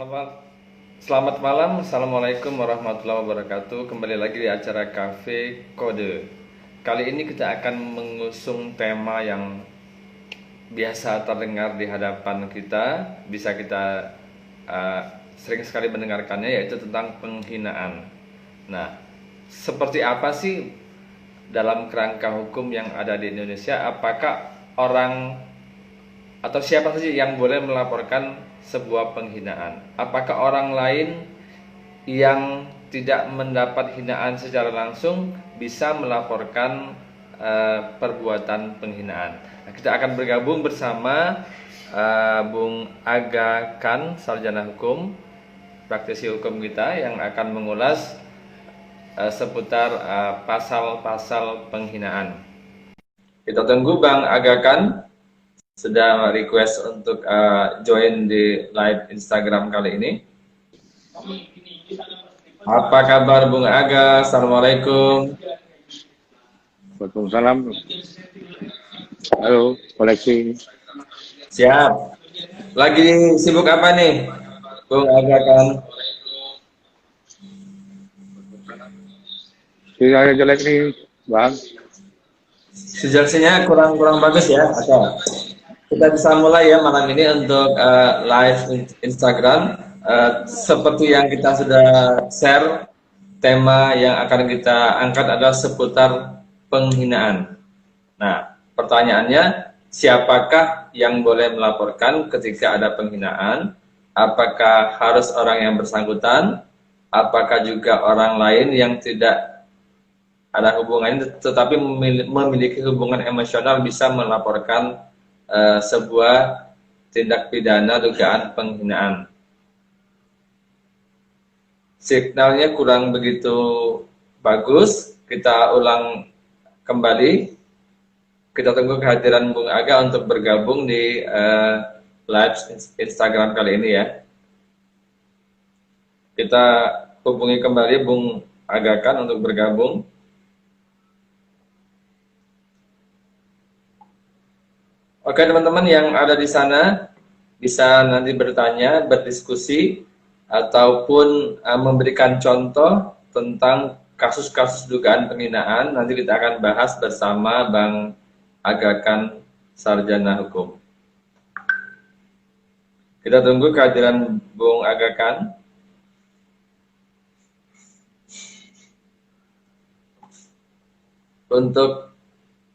Selamat malam, Assalamualaikum warahmatullahi wabarakatuh. Kembali lagi di acara Cafe Kode. Kali ini kita akan mengusung tema yang biasa terdengar di hadapan kita, bisa kita sering sekali mendengarkannya, yaitu tentang penghinaan. Nah, seperti apa sih dalam kerangka hukum yang ada di Indonesia? Apakah orang atau siapa saja yang boleh melaporkan sebuah penghinaan? Apakah orang lain yang tidak mendapat hinaan secara langsung bisa melaporkan perbuatan penghinaan? Nah, kita akan bergabung bersama Bung Aga Khan, sarjana hukum, praktisi hukum kita yang akan mengulas seputar pasal-pasal penghinaan. Kita tunggu Bang Aga Khan sudah request untuk join di live Instagram kali ini. Apa kabar Bung Aga? Assalamualaikum. Waalaikumsalam. Halo, koleksi. Siap. Lagi sibuk apa nih, Bung Aga kan? Sinyalnya jelek nih, Bang. Sinyalnya kurang bagus ya. Oke. Kita bisa mulai ya malam ini untuk live Instagram. Seperti yang kita sudah share, tema yang akan kita angkat adalah seputar penghinaan. Nah, pertanyaannya, siapakah yang boleh melaporkan ketika ada penghinaan? Apakah harus orang yang bersangkutan? Apakah juga orang lain yang tidak ada hubungannya tetapi memiliki hubungan emosional bisa melaporkan sebuah tindak pidana dugaan penghinaan? Signalnya kurang begitu bagus. Kita ulang kembali. Kita tunggu kehadiran Bung Aga untuk bergabung di live Instagram kali ini ya. Kita hubungi kembali Bung Aga Khan untuk bergabung. Oke teman-teman yang ada di sana bisa nanti bertanya, berdiskusi, ataupun memberikan contoh tentang kasus-kasus dugaan penghinaan. Nanti kita akan bahas bersama Bang Aga Khan, sarjana hukum. Kita tunggu kehadiran Bung Aga Khan. Untuk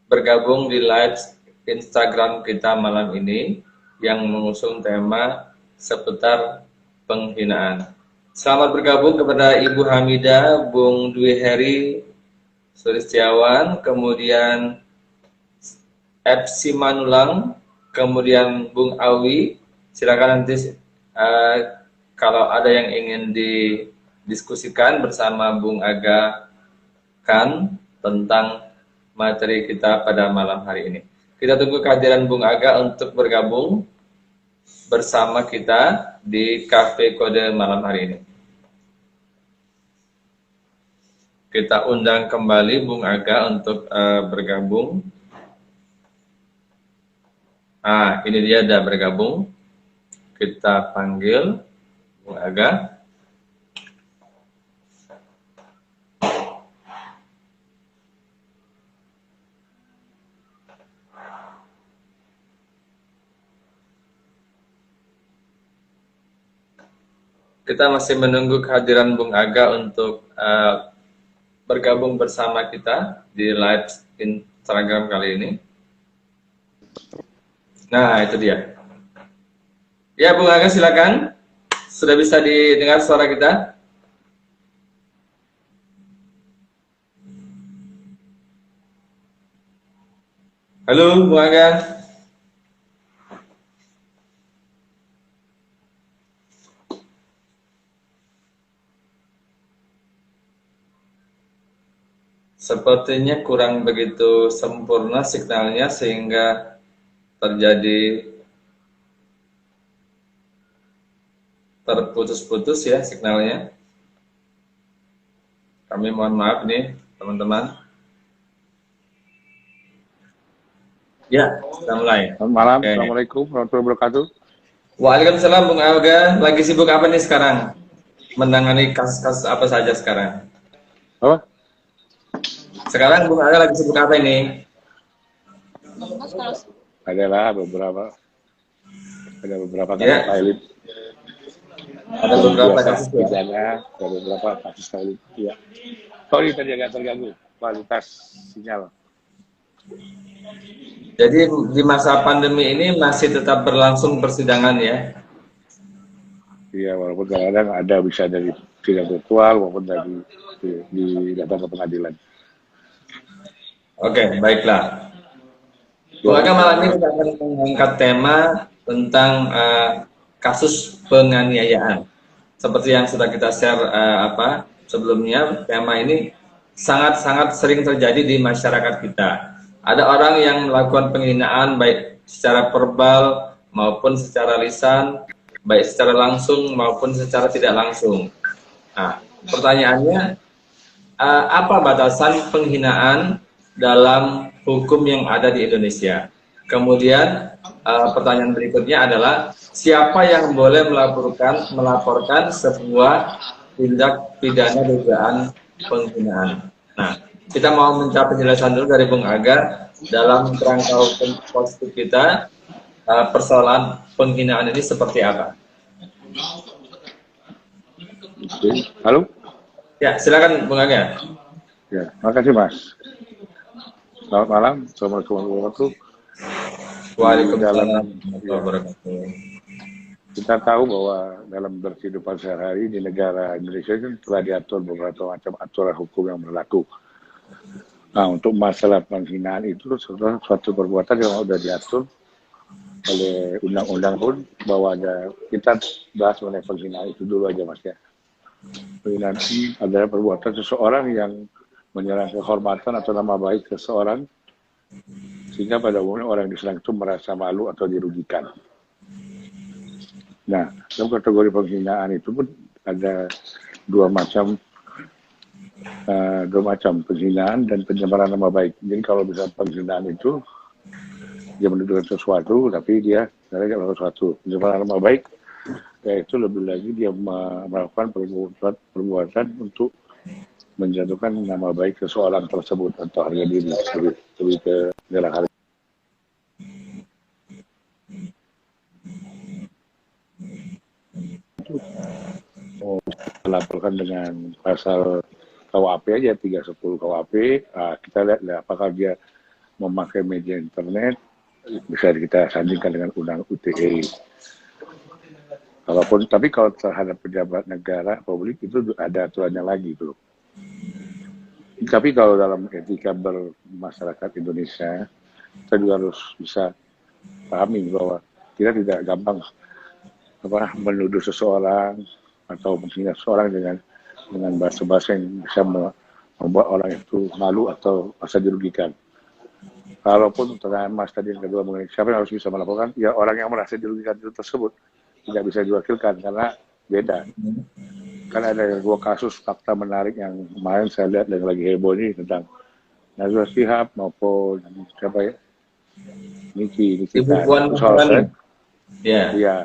bergabung di live Instagram kita malam ini yang mengusung tema seputar penghinaan. Selamat bergabung kepada Ibu Hamidah, Bung Dwi Heri Sulistiawan, kemudian FC Manulang, kemudian Bung Awi. Silakan nanti kalau ada yang ingin didiskusikan bersama Bung Aga Khan tentang materi kita pada malam hari ini. Kita tunggu kehadiran Bung Aga untuk bergabung bersama kita di Cafe Kode malam hari ini. Kita undang kembali Bung Aga untuk bergabung. Ini dia sudah bergabung. Kita panggil Bung Aga. Kita masih menunggu kehadiran Bung Aga untuk bergabung bersama kita di live Instagram kali ini. Nah, itu dia. Ya, Bung Aga silakan. Sudah bisa didengar suara kita? Halo, Bung Aga. Sepertinya kurang begitu sempurna signalnya sehingga terjadi terputus-putus ya signalnya. Kami mohon maaf nih teman-teman. Ya, kita mulai. Selamat malam, Assalamualaikum warahmatullahi wabarakatuh. Waalaikumsalam Bung Alga. Lagi sibuk apa nih sekarang? Menangani kasus-kasus apa saja sekarang? Apa? Sekarang Bung Alga lagi sibuk apa ini? Adalah ada beberapa kasus Ya, pilot ada yang beberapa biasa kasus ya. pidana, ada beberapa kasus pilot. Ya. Sorry tadi agak terganggu kualitas sinyal. Jadi di masa pandemi ini masih tetap berlangsung persidangan ya. Iya, walaupun kadang-kadang ada bisa dari sidang virtual maupun dari datang ke pengadilan. Oke, baiklah. Bung Alga malam ini kita akan mengangkat tema tentang kasus penganiayaan. Seperti yang sudah kita share sebelumnya, tema ini sangat-sangat sering terjadi di masyarakat kita. Ada orang yang melakukan penghinaan baik secara verbal maupun secara lisan, baik secara langsung maupun secara tidak langsung. Nah, pertanyaannya, apa batasan penghinaan dalam hukum yang ada di Indonesia? Kemudian pertanyaan berikutnya adalah siapa yang boleh melaporkan sebuah tindak pidana dugaan penghinaan. Nah, kita mau minta penjelasan dulu dari Bung Aga dalam kerangka hukum positif kita, persoalan penghinaan ini seperti apa? Oke. Halo? Ya, silakan Bung Aga. Ya, makasih Mas. Selamat malam, Assalamualaikum warahmatullahi wabarakatuh. Waalaikumsalam Dalam warahmatullahi wabarakatuh. kita tahu bahwa dalam berkehidupan sehari-hari di negara Indonesia kan telah diatur beberapa macam aturan hukum yang berlaku. Nah, untuk masalah penghinaan itu suatu perbuatan yang sudah diatur oleh undang-undang pun bahwa kita bahas mengenai penghinaan itu dulu aja Mas ya. Penghinaan adalah perbuatan seseorang yang menyerang kehormatan atau nama baik seseorang sehingga pada umumnya orang yang diserang itu merasa malu atau dirugikan. Nah, dalam kategori penghinaan itu pun ada dua macam penghinaan dan pencemaran nama baik. Jadi kalau bisa penghinaan itu dia menunjukkan sesuatu, tapi dia tidak melakukan sesuatu. Pencemaran nama baik, yaitu lebih lagi dia melakukan perbuatan untuk menjatuhkan nama baik seseorang tersebut atau harga diri, lebih ke dalam hal melaporkan dengan pasal KUHP aja 310 KUHP. Kita lihat apakah dia memakai media internet, bisa kita sandingkan dengan undang UTE. Tapi kalau terhadap pejabat negara publik itu ada aturannya lagi tuh. Tapi kalau dalam etika bermasyarakat Indonesia, kita juga harus bisa pahami bahwa kita tidak gampang menuduh seseorang atau menghina seseorang dengan bahasa-bahasa yang bisa membuat orang itu malu atau merasa dirugikan. Kalaupun pertanyaan Mas tadi yang kedua mengenai siapa yang harus bisa melaporkan, ya orang yang merasa dirugikan itu tersebut tidak bisa diwakilkan karena beda. Karena ada dua kasus fakta menarik yang kemarin saya lihat dan lagi heboh ini tentang Najwa Shihab maupun siapa ya, Niki Ibu Puan soal ya. Ya,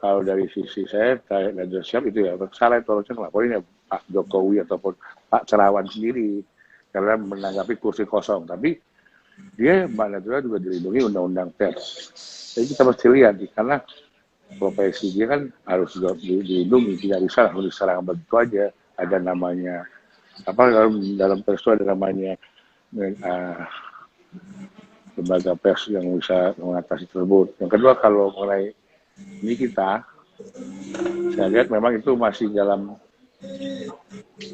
kalau dari sisi saya Najwa Shihab itu ya salah itu harusnya ngelaporin ya Pak Jokowi ataupun Pak Terawan sendiri karena menanggapi kursi kosong. Tapi dia Mbak Najwa juga dilindungi undang-undang pers. Jadi kita mesti lihat karena profesi dia kan harus juga dilindungi, tidak bisa langsung diserang begitu aja. Ada namanya dalam pers itu ada namanya lembaga pers yang bisa mengatasi tersebut. Yang kedua kalau mengenai ini saya lihat memang itu masih dalam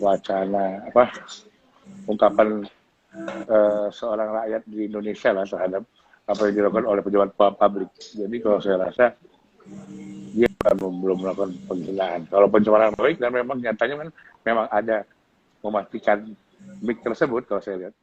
wacana ungkapan seorang rakyat di Indonesia lah terhadap apa yang dilakukan oleh pejabat publik. Jadi kalau saya rasa dia belum melakukan penghinaan. Kalau pencemaran baik dan memang nyatanya kan memang ada mematikan mic tersebut kalau saya lihat.